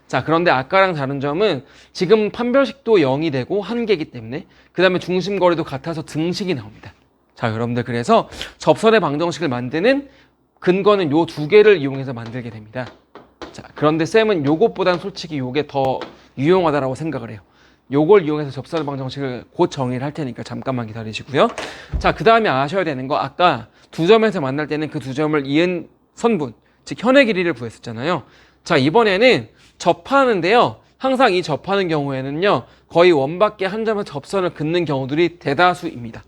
자, 그런데 아까랑 다른 점은 지금 판별식도 0이 되고 1개이기 때문에 그 다음에 중심거리도 같아서 등식이 나옵니다. 자, 여러분들 그래서 접선의 방정식을 만드는 근거는 요 두 개를 이용해서 만들게 됩니다. 자, 그런데 쌤은 요것보단 솔직히 요게 더 유용하다라고 생각을 해요. 요걸 이용해서 접선의 방정식을 곧 정의를 할 테니까 잠깐만 기다리시고요. 자, 그 다음에 아셔야 되는 거 아까 두 점에서 만날 때는 그 두 점을 이은 선분, 즉 현의 길이를 구했었잖아요. 자, 이번에는 접하는데요. 항상 이 접하는 경우에는요. 거의 원밖에 한 점에서 접선을 긋는 경우들이 대다수입니다.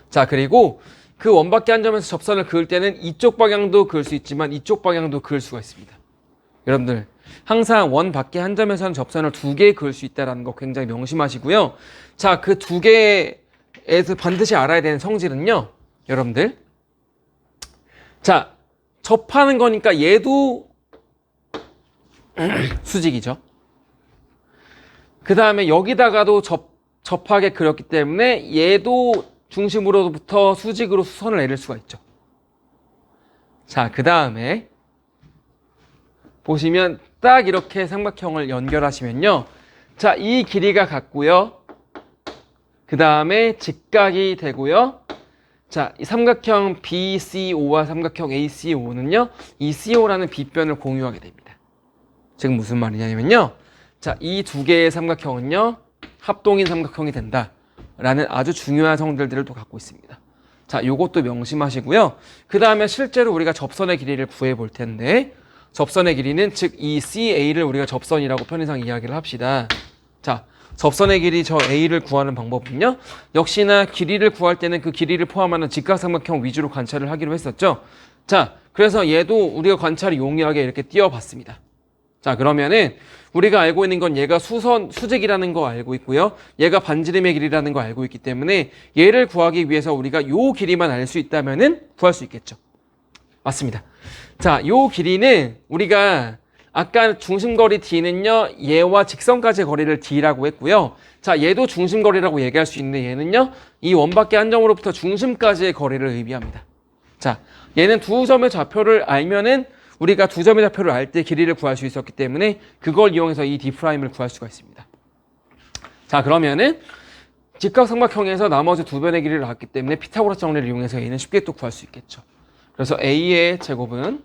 자, 그리고 그 원밖에 한 점에서 접선을 그을 때는 이쪽 방향도 그을 수 있지만 이쪽 방향도 그을 수가 있습니다. 여러분들 항상 원 밖에 한 점에서는 접선을 두 개 그을 수 있다는 거 굉장히 명심하시고요. 자, 그 두 개에서 반드시 알아야 되는 성질은요. 여러분들 자, 접하는 거니까 얘도 수직이죠. 그 다음에 여기다가도 접하게 그렸기 때문에 얘도 중심으로부터 수직으로 수선을 내릴 수가 있죠. 자, 그 다음에 보시면 딱 이렇게 삼각형을 연결하시면요. 자, 이 길이가 같고요. 그 다음에 직각이 되고요. 자, 이 삼각형 BCO와 삼각형 ACO는요. 이 CO라는 빗변을 공유하게 됩니다. 지금 무슨 말이냐면요. 자, 이 두 개의 삼각형은요. 합동인 삼각형이 된다. 라는 아주 중요한 성질들을 또 갖고 있습니다. 자, 요것도 명심하시고요. 그 다음에 실제로 우리가 접선의 길이를 구해 볼 텐데 접선의 길이는 즉 이 CA를 우리가 접선이라고 편의상 이야기를 합시다. 자, 접선의 길이 저 A를 구하는 방법은요. 역시나 길이를 구할 때는 그 길이를 포함하는 직각삼각형 위주로 관찰을 하기로 했었죠. 자, 그래서 얘도 우리가 관찰이 용이하게 이렇게 띄워봤습니다. 자, 그러면은 우리가 알고 있는 건 얘가 수직이라는 거 알고 있고요. 얘가 반지름의 길이라는 거 알고 있기 때문에 얘를 구하기 위해서 우리가 요 길이만 알 수 있다면은 구할 수 있겠죠. 맞습니다. 자, 요 길이는 우리가 아까 중심거리 D는요, 얘와 직선까지의 거리를 D라고 했고요. 자, 얘도 중심거리라고 얘기할 수 있는데 얘는요, 이 원밖에 한 점으로부터 중심까지의 거리를 의미합니다. 자, 얘는 두 점의 좌표를 알면은 우리가 두 점의 좌표를 알 때 길이를 구할 수 있었기 때문에 그걸 이용해서 이 D'를 구할 수가 있습니다. 자, 그러면은 직각삼각형에서 나머지 두 변의 길이를 알았기 때문에 피타고라스 정리를 이용해서 얘는 쉽게 또 구할 수 있겠죠. 그래서 A의 제곱은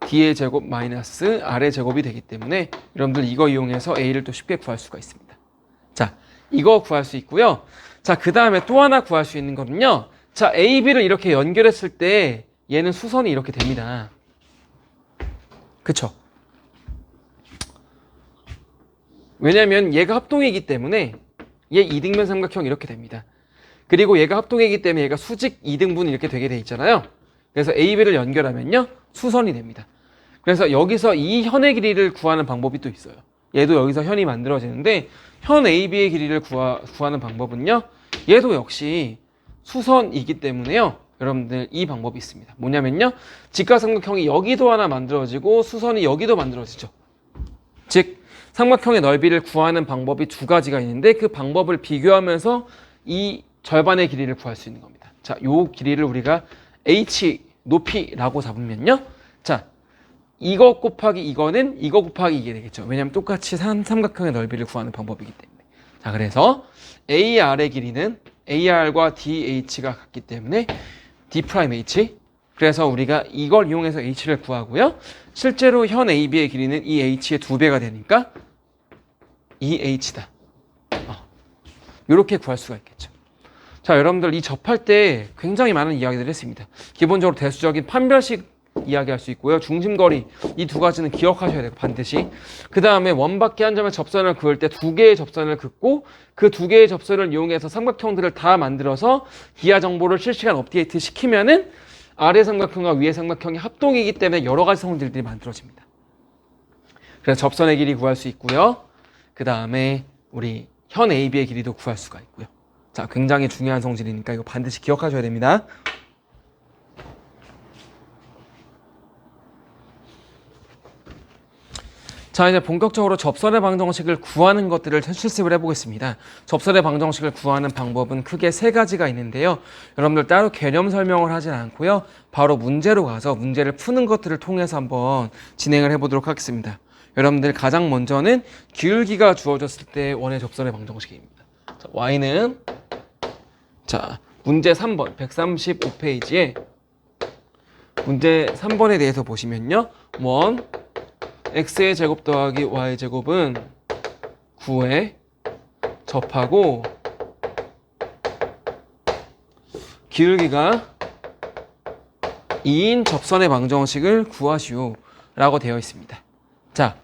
D의 제곱 마이너스 R의 제곱이 되기 때문에 여러분들 이거 이용해서 A를 또 쉽게 구할 수가 있습니다. 자, 이거 구할 수 있고요. 자, 그 다음에 또 하나 구할 수 있는 거는요. 자, A, B를 이렇게 연결했을 때 얘는 수선이 이렇게 됩니다. 그쵸? 왜냐면 얘가 합동이기 때문에 얘 이등변 삼각형 이렇게 됩니다. 그리고 얘가 합동이기 때문에 얘가 수직 2등분 이렇게 되게 돼 있잖아요. 그래서 A, B를 연결하면요. 수선이 됩니다. 그래서 여기서 이 현의 길이를 구하는 방법이 또 있어요. 얘도 여기서 현이 만들어지는데 현 AB의 길이를 구하는 방법은요. 얘도 역시 수선이기 때문에요. 여러분들 이 방법이 있습니다. 뭐냐면요. 직각삼각형이 여기도 하나 만들어지고 수선이 여기도 만들어지죠. 즉 삼각형의 넓이를 구하는 방법이 두 가지가 있는데 그 방법을 비교하면서 이 절반의 길이를 구할 수 있는 겁니다. 자, 요 길이를 우리가 H 높이라고 잡으면요. 자, 이거 곱하기 이거는 이거 곱하기 이게 되겠죠. 왜냐하면 똑같이 삼각형의 넓이를 구하는 방법이기 때문에. 자, 그래서 AR의 길이는 AR과 DH가 같기 때문에 D'H. 그래서 우리가 이걸 이용해서 H를 구하고요. 실제로 현 AB의 길이는 이 H의 2배가 되니까 이 H다. 이렇게 구할 수가 있겠죠. 자, 여러분들 이 접할 때 굉장히 많은 이야기들을 했습니다. 기본적으로 대수적인 판별식 이야기할 수 있고요. 중심거리 이 두 가지는 기억하셔야 되고 반드시. 그 다음에 원밖에 한 점의 접선을 그을 때 두 개의 접선을 긋고 그 두 개의 접선을 이용해서 삼각형들을 다 만들어서 기하 정보를 실시간 업데이트 시키면은 아래 삼각형과 위의 삼각형이 합동이기 때문에 여러 가지 성질들이 만들어집니다. 그래서 접선의 길이 구할 수 있고요. 그 다음에 우리 현 AB의 길이도 구할 수가 있고요. 자, 굉장히 중요한 성질이니까 이거 반드시 기억하셔야 됩니다. 자, 이제 본격적으로 접선의 방정식을 구하는 것들을 실습을 해보겠습니다. 접선의 방정식을 구하는 방법은 크게 세 가지가 있는데요. 여러분들 따로 개념 설명을 하진 않고요. 바로 문제로 가서 문제를 푸는 것들을 통해서 한번 진행을 해보도록 하겠습니다. 여러분들 가장 먼저는 기울기가 주어졌을 때 원의 접선의 방정식입니다. 자, y는 자, 문제 3번 135페이지에 문제 3번에 대해서 보시면요. 원 x의 제곱 더하기 y의 제곱은 9에 접하고 기울기가 2인 접선의 방정식을 구하시오 라고 되어 있습니다. 자,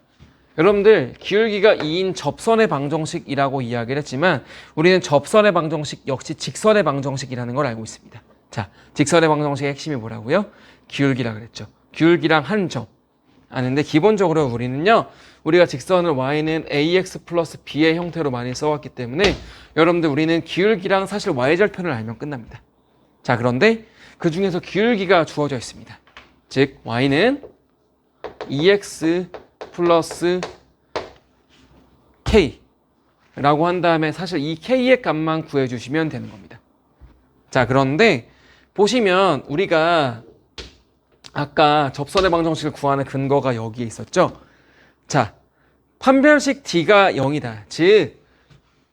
여러분들 기울기가 2인 접선의 방정식이라고 이야기를 했지만 우리는 접선의 방정식 역시 직선의 방정식이라는 걸 알고 있습니다. 자, 직선의 방정식의 핵심이 뭐라고요? 기울기라 그랬죠. 기울기랑 한 점 아는데 기본적으로 우리는요. 우리가 직선을 y는 ax 플러스 b의 형태로 많이 써왔기 때문에 여러분들 우리는 기울기랑 사실 y절편을 알면 끝납니다. 자, 그런데 그 중에서 기울기가 주어져 있습니다. 즉 y는 2x 플러스 k 라고 한 다음에 사실 이 k의 값만 구해주시면 되는 겁니다. 자, 그런데 보시면 우리가 아까 접선의 방정식을 구하는 근거가 여기에 있었죠. 자, 판별식 d가 0이다. 즉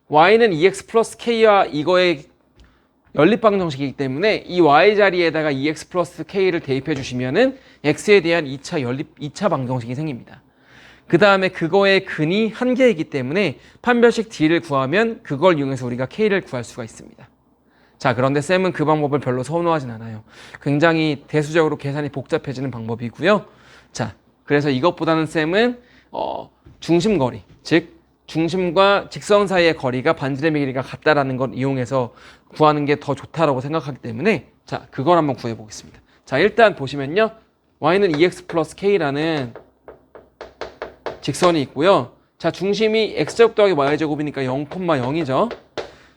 y는 2x 플러스 k와 이거의 연립방정식이기 때문에 이 y 자리에다가 2x 플러스 k를 대입해 주시면은 x에 대한 2차 방정식이 생깁니다. 그 다음에 그거의 근이 한 개이기 때문에 판별식 d를 구하면 그걸 이용해서 우리가 k를 구할 수가 있습니다. 자, 그런데 쌤은 그 방법을 별로 선호하진 않아요. 굉장히 대수적으로 계산이 복잡해지는 방법이고요. 자, 그래서 이것보다는 쌤은 중심거리, 즉 중심과 직선 사이의 거리가 반지름의 길이가 같다라는 걸 이용해서 구하는 게 더 좋다라고 생각하기 때문에 자, 그걸 한번 구해 보겠습니다. 자, 일단 보시면요. y는 2x 플러스 k라는 직선이 있고요. 자, 중심이 x제곱 더하기 y제곱이니까 0,0이죠.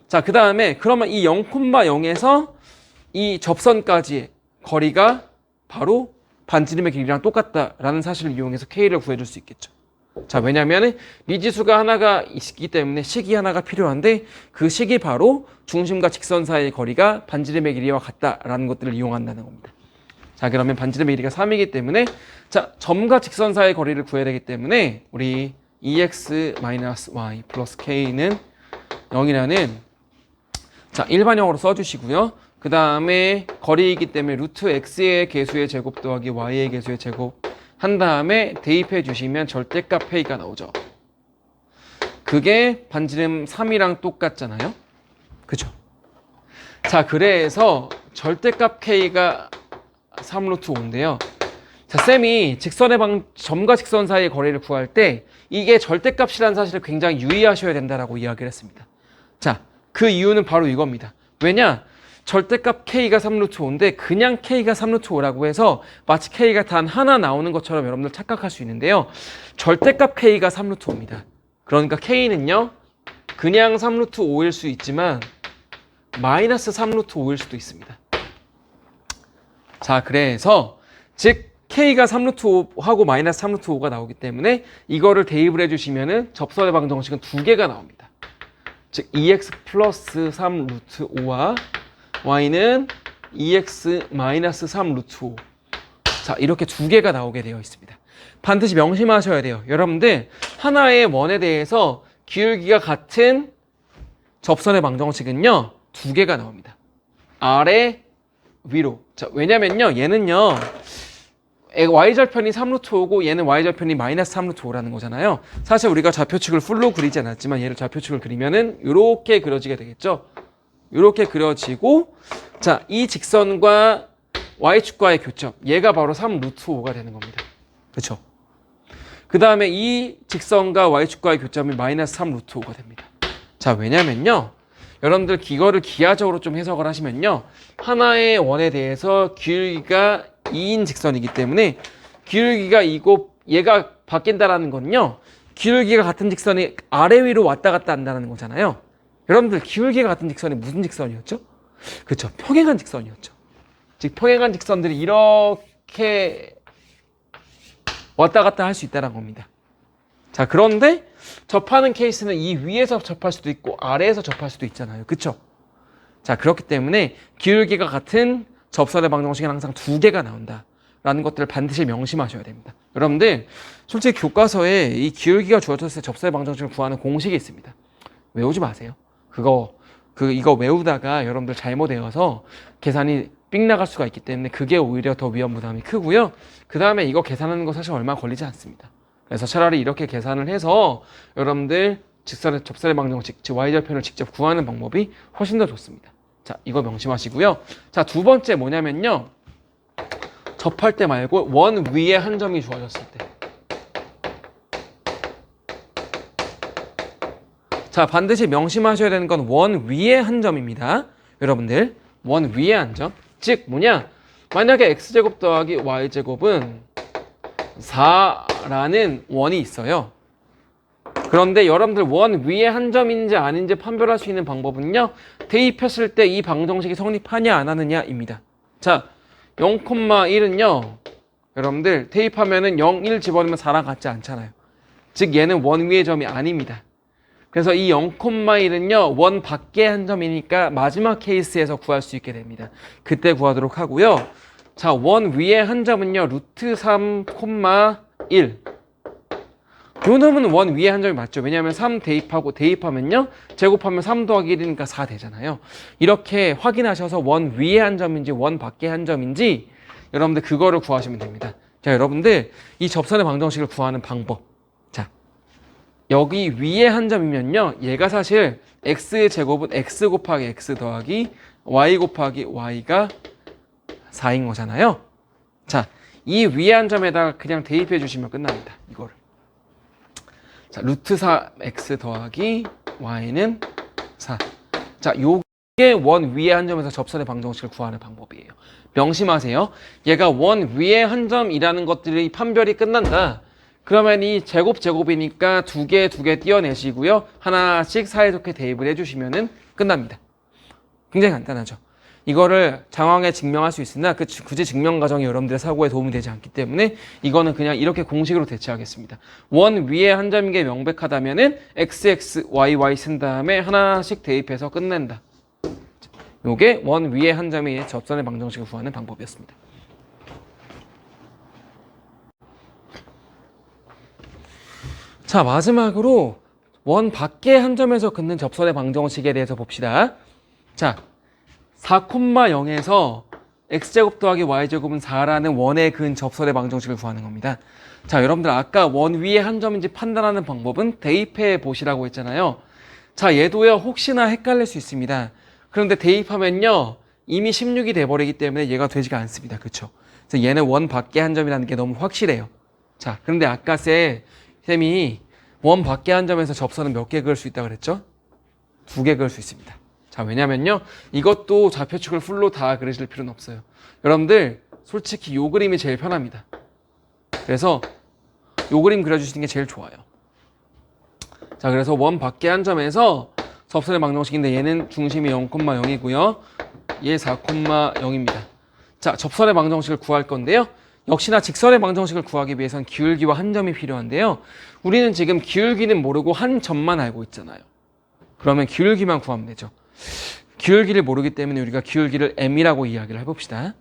자, 그 다음에 그러면 이 0,0에서 이 접선까지의 거리가 바로 반지름의 길이랑 똑같다라는 사실을 이용해서 k를 구해줄 수 있겠죠. 자, 왜냐하면 미지수가 하나가 있기 때문에 식이 하나가 필요한데 그 식이 바로 중심과 직선 사이의 거리가 반지름의 길이와 같다라는 것들을 이용한다는 겁니다. 자, 그러면 반지름의 길이가 3이기 때문에 자, 점과 직선 사이의 거리를 구해야 되기 때문에 우리 2x-y 플러스 k는 0이라는 자, 일반형으로 써주시고요. 그 다음에 거리이기 때문에 루트 x의 개수의 제곱 더하기 y의 개수의 제곱 한 다음에 대입해 주시면 절대값 k가 나오죠. 그게 반지름 3이랑 똑같잖아요. 그죠? 자, 그래서 절대값 k가 3루트 5인데요. 자, 쌤이 점과 직선 사이의 거리를 구할 때 이게 절대값이라는 사실을 굉장히 유의하셔야 된다라고 이야기를 했습니다. 자, 그 이유는 바로 이겁니다. 왜냐? 절대값 k가 3루트 5인데 그냥 k가 3루트 5라고 해서 마치 k가 단 하나 나오는 것처럼 여러분들 착각할 수 있는데요. 절대값 k가 3루트 5입니다. 그러니까 k는요. 그냥 3루트 5일 수 있지만 마이너스 3루트 5일 수도 있습니다. 자, 그래서 즉 k가 3루트 5하고 마이너스 3루트 5가 나오기 때문에 이거를 대입을 해주시면은 접선의 방정식은 두 개가 나옵니다. 즉 2x 플러스 3루트 5와 y는 2x 마이너스 3루트 5. 자, 이렇게 두 개가 나오게 되어 있습니다. 반드시 명심하셔야 돼요. 여러분들 하나의 원에 대해서 기울기가 같은 접선의 방정식은요. 두 개가 나옵니다. 아래, 위로. 자, 왜냐면요. 얘는요. y절편이 3루트 5고 얘는 y절편이 마이너스 3루트 5라는 거잖아요. 사실 우리가 좌표축을 풀로 그리지 않았지만 얘를 좌표축을 그리면은 이렇게 그려지게 되겠죠. 이렇게 그려지고 자, 이 직선과 y축과의 교점 얘가 바로 3루트 5가 되는 겁니다. 그렇죠? 그 다음에 이 직선과 y축과의 교점이 마이너스 3루트 5가 됩니다. 자, 왜냐면요. 여러분들 이거를 기하적으로 좀 해석을 하시면요. 하나의 원에 대해서 기울기가 2인 직선이기 때문에 기울기가 2고 얘가 바뀐다라는 건요. 기울기가 같은 직선이 아래 위로 왔다 갔다 한다는 거잖아요. 여러분들 기울기가 같은 직선이 무슨 직선이었죠? 그렇죠. 평행한 직선이었죠. 즉 평행한 직선들이 이렇게 왔다 갔다 할 수 있다는 겁니다. 자, 그런데 접하는 케이스는 이 위에서 접할 수도 있고 아래에서 접할 수도 있잖아요. 그렇죠? 자, 그렇기 때문에 기울기가 같은 접선의 방정식은 항상 두 개가 나온다라는 것들을 반드시 명심하셔야 됩니다. 여러분들 솔직히 교과서에 이 기울기가 주어졌을 때 접선의 방정식을 구하는 공식이 있습니다. 외우지 마세요. 이거 외우다가 여러분들 잘못 외워서 계산이 삑 나갈 수가 있기 때문에 그게 오히려 더 위험 부담이 크고요. 그 다음에 이거 계산하는 거 사실 얼마 걸리지 않습니다. 그래서 차라리 이렇게 계산을 해서 여러분들 접선의 방정식, 즉 y절편을 직접 구하는 방법이 훨씬 더 좋습니다. 자, 이거 명심하시고요. 자, 두 번째 뭐냐면요. 접할 때 말고 원 위에 한 점이 주어졌을 때. 자, 반드시 명심하셔야 되는 건 원 위에 한 점입니다. 여러분들, 원 위에 한 점. 즉 뭐냐? 만약에 x제곱 더하기 y제곱은 4라는 원이 있어요. 그런데 여러분들 원 위에 한 점인지 아닌지 판별할 수 있는 방법은요. 대입했을 때 이 방정식이 성립하냐 안 하느냐입니다. 자, 0,1은요. 여러분들 대입하면은 0, 1 집어넣으면 4랑 같지 않잖아요. 즉 얘는 원 위의 점이 아닙니다. 그래서 이 0,1은요. 원 밖에 한 점이니까 마지막 케이스에서 구할 수 있게 됩니다. 그때 구하도록 하고요. 자, 원 위에 한 점은요. 루트 3,1 요 놈은 원 위에 한 점이 맞죠. 왜냐하면 3 대입하고 대입하면요. 제곱하면 3 더하기 1이니까 4 되잖아요. 이렇게 확인하셔서 원 위에 한 점인지 원 밖에 한 점인지 여러분들 그거를 구하시면 됩니다. 자, 여러분들 이 접선의 방정식을 구하는 방법. 자, 여기 위에 한 점이면요. 얘가 사실 x의 제곱은 x 곱하기 x 더하기 y 곱하기 y가 4인 거잖아요. 자, 이 위에 한 점에다가 그냥 대입해 주시면 끝납니다. 이거를. 자, 루트 4x 더하기 y는 4. 자, 요게 원 위에 한 점에서 접선의 방정식을 구하는 방법이에요. 명심하세요. 얘가 원 위에 한 점이라는 것들이 판별이 끝난다. 그러면 이 제곱이니까 두 개 띄어내시고요. 하나씩 사이좋게 대입을 해주시면 끝납니다. 굉장히 간단하죠. 이거를 장황에 증명할 수 있으나 굳이 증명 과정이 여러분들의 사고에 도움이 되지 않기 때문에 이거는 그냥 이렇게 공식으로 대체하겠습니다. 원 위에 한 점인 게 명백하다면은 xx, yy 쓴 다음에 하나씩 대입해서 끝낸다. 요게 원 위에 한 점의 접선의 방정식을 구하는 방법이었습니다. 자, 마지막으로 원 밖에 한 점에서 긋는 접선의 방정식에 대해서 봅시다. 자, 4,0에서 x제곱 더하기 y제곱은 4라는 원에 그은 접선의 방정식을 구하는 겁니다. 자, 여러분들 아까 원 위에 한 점인지 판단하는 방법은 대입해 보시라고 했잖아요. 자, 얘도요 혹시나 헷갈릴 수 있습니다. 그런데 대입하면요 이미 16이 돼버리기 때문에 얘가 되지가 않습니다. 그렇죠? 그래서 얘는 원 밖에 한 점이라는 게 너무 확실해요. 자, 그런데 아까 쌤이 원 밖에 한 점에서 접선은 몇 개 그을 수 있다고 그랬죠? 2개 그을 수 있습니다. 자, 왜냐면요 이것도 좌표축을 풀로 다 그리실 필요는 없어요. 여러분들 솔직히 요 그림이 제일 편합니다. 그래서 요 그림 그려주시는 게 제일 좋아요. 자, 그래서 원 밖에 한 점에서 접선의 방정식인데 얘는 중심이 0,0이고요. 얘 4,0입니다. 자, 접선의 방정식을 구할 건데요. 역시나 직선의 방정식을 구하기 위해선 기울기와 한 점이 필요한데요. 우리는 지금 기울기는 모르고 한 점만 알고 있잖아요. 그러면 기울기만 구하면 되죠. 기울기를 모르기 때문에 우리가 기울기를 m이라고 이야기를 해봅시다.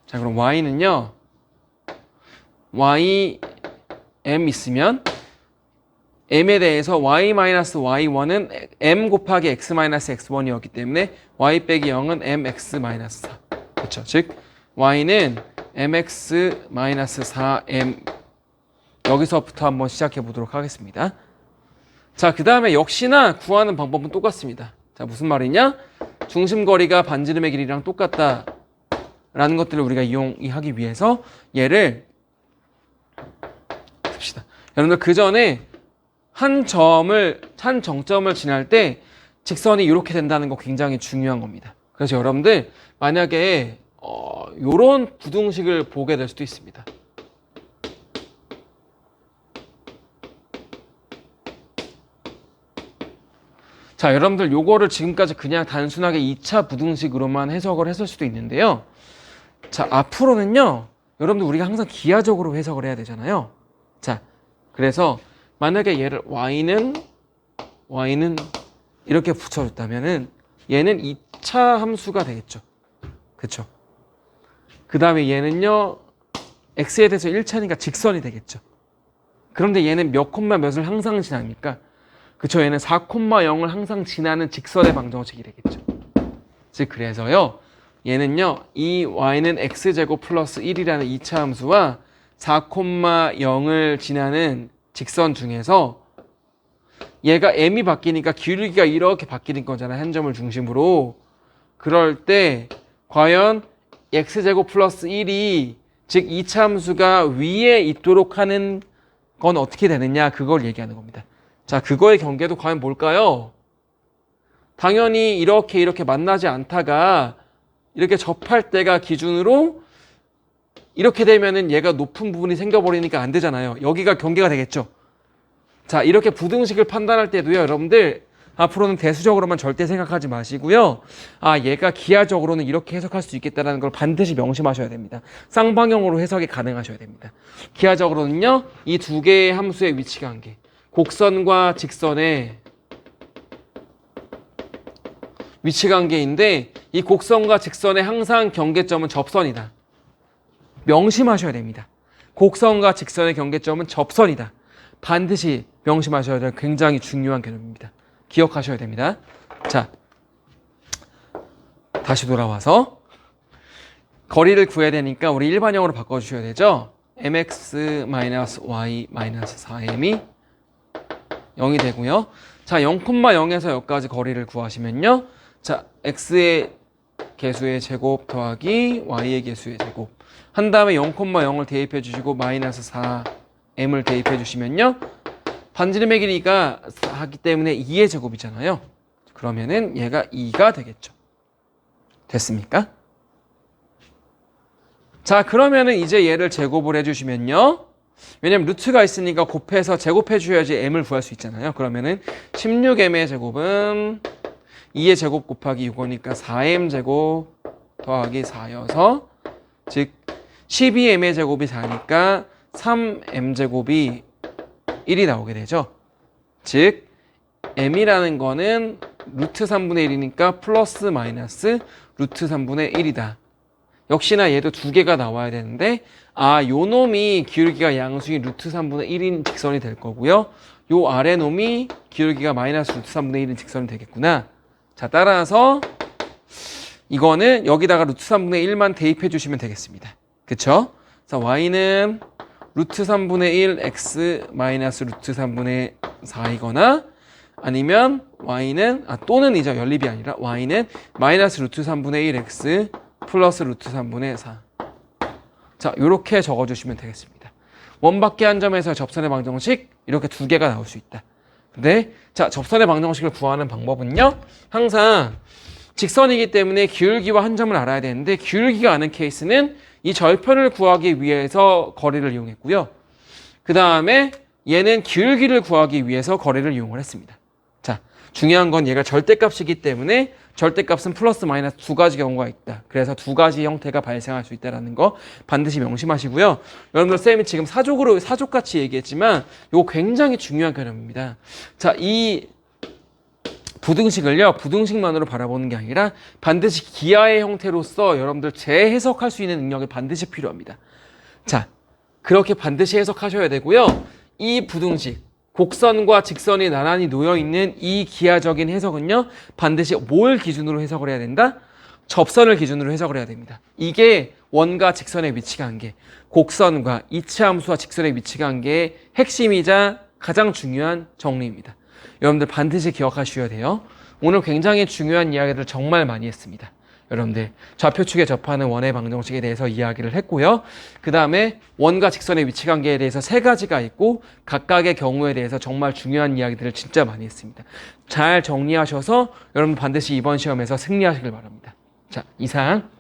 자, 그럼 y는요. y m 있으면 m에 대해서 y-y1은 m 곱하기 x-x1이었기 때문에 y 빼기 0은 mx-4. 그렇죠? 즉 y는 mx-4m. 여기서부터 한번 시작해 보도록 하겠습니다. 자, 그 다음에 역시나 구하는 방법은 똑같습니다. 자, 무슨 말이냐? 중심거리가 반지름의 길이랑 똑같다 라는 것들을 우리가 이용하기 위해서 얘를 씁시다. 여러분들 그 전에 한 정점을 지날 때 직선이 이렇게 된다는 거 굉장히 중요한 겁니다. 그래서 여러분들 만약에 요런 부등식을 보게 될 수도 있습니다. 자, 여러분들 요거를 지금까지 그냥 단순하게 2차 부등식으로만 해석을 했을 수도 있는데요. 자, 앞으로는요. 여러분들 우리가 항상 기하적으로 해석을 해야 되잖아요. 자, 그래서 만약에 얘를 y는 이렇게 붙여줬다면은 얘는 2차 함수가 되겠죠. 그렇죠? 그 다음에 얘는요. x에 대해서 1차니까 직선이 되겠죠. 그런데 얘는 몇 콤마 몇을 항상 지납니까? 그쵸? 얘는 4,0을 항상 지나는 직선의 방정식이 되겠죠. 즉 그래서요. 얘는요. 이 y는 x제곱 플러스 1이라는 2차 함수와 4,0을 지나는 직선 중에서 얘가 m이 바뀌니까 기울기가 이렇게 바뀌는 거잖아요. 한 점을 중심으로. 그럴 때 과연 x제곱 플러스 1이 즉 2차 함수가 위에 있도록 하는 건 어떻게 되느냐 그걸 얘기하는 겁니다. 자, 그거의 경계도 과연 뭘까요? 당연히 이렇게 만나지 않다가 이렇게 접할 때가 기준으로 이렇게 되면은 얘가 높은 부분이 생겨버리니까 안 되잖아요. 여기가 경계가 되겠죠. 자, 이렇게 부등식을 판단할 때도요, 여러분들 앞으로는 대수적으로만 절대 생각하지 마시고요. 아, 얘가 기하적으로는 이렇게 해석할 수 있겠다는 걸 반드시 명심하셔야 됩니다. 쌍방향으로 해석이 가능하셔야 됩니다. 기하적으로는요, 이 두 개의 함수의 위치 관계. 곡선과 직선의 위치 관계인데 이 곡선과 직선의 항상 경계점은 접선이다. 명심하셔야 됩니다. 곡선과 직선의 경계점은 접선이다. 반드시 명심하셔야 될 굉장히 중요한 개념입니다. 기억하셔야 됩니다. 자, 다시 돌아와서 거리를 구해야 되니까 우리 일반형으로 바꿔주셔야 되죠. mx-y-4m이 0이 되고요. 자, 0,0에서 여기까지 거리를 구하시면요. 자, x의 개수의 제곱 더하기 y의 개수의 제곱 한 다음에 0,0을 대입해 주시고 마이너스 4m을 대입해 주시면요. 반지름의 길이가 4기 때문에 2의 제곱이잖아요. 그러면은 얘가 2가 되겠죠. 됐습니까? 자, 그러면은 이제 얘를 제곱을 해주시면요. 왜냐면 루트가 있으니까 곱해서 제곱해 주셔야지 m을 구할 수 있잖아요. 그러면은 16m의 제곱은 2의 제곱 곱하기 6이니까 4m 제곱 더하기 4여서 즉 12m의 제곱이 4니까 3m 제곱이 1이 나오게 되죠. 즉 m이라는 거는 루트 3분의 1이니까 플러스 마이너스 루트 3분의 1이다. 역시나 얘도 두 개가 나와야 되는데 요 놈이 기울기가 양수인 루트 3분의 1인 직선이 될 거고요. 요 아래 놈이 기울기가 마이너스 루트 3분의 1인 직선이 되겠구나. 자, 따라서 이거는 여기다가 루트 3분의 1만 대입해 주시면 되겠습니다. 그쵸? 자, y는 루트 3분의 1 x 마이너스 루트 3분의 4이거나 아니면 y는 또는 이제 연립이 아니라 y는 마이너스 루트 3분의 1 x 플러스 루트 3분의 4. 자, 요렇게 적어주시면 되겠습니다. 원밖에 한 점에서 접선의 방정식 이렇게 두 개가 나올 수 있다. 근데 자, 접선의 방정식을 구하는 방법은요. 항상 직선이기 때문에 기울기와 한 점을 알아야 되는데 기울기가 아는 케이스는 이 절편을 구하기 위해서 거리를 이용했고요. 그 다음에 얘는 기울기를 구하기 위해서 거리를 이용을 했습니다. 자, 중요한 건 얘가 절대값이기 때문에 절대값은 플러스 마이너스 두 가지 경우가 있다. 그래서 두 가지 형태가 발생할 수 있다는 거 반드시 명심하시고요. 여러분들 쌤이 지금 사족같이 얘기했지만 이거 굉장히 중요한 개념입니다. 자, 이 부등식을요, 부등식만으로 바라보는 게 아니라 반드시 기하의 형태로서 여러분들 재해석할 수 있는 능력이 반드시 필요합니다. 자, 그렇게 반드시 해석하셔야 되고요. 이 부등식, 곡선과 직선이 나란히 놓여있는 이 기하적인 해석은요, 반드시 뭘 기준으로 해석을 해야 된다? 접선을 기준으로 해석을 해야 됩니다. 이게 원과 직선의 위치 관계, 곡선과 이치함수와 직선의 위치 관계의 핵심이자 가장 중요한 정리입니다. 여러분들 반드시 기억하셔야 돼요. 오늘 굉장히 중요한 이야기를 정말 많이 했습니다. 여러분들 좌표축에 접하는 원의 방정식에 대해서 이야기를 했고요. 그 다음에 원과 직선의 위치관계에 대해서 세 가지가 있고 각각의 경우에 대해서 정말 중요한 이야기들을 진짜 많이 했습니다. 잘 정리하셔서 여러분 반드시 이번 시험에서 승리하시길 바랍니다. 자, 이상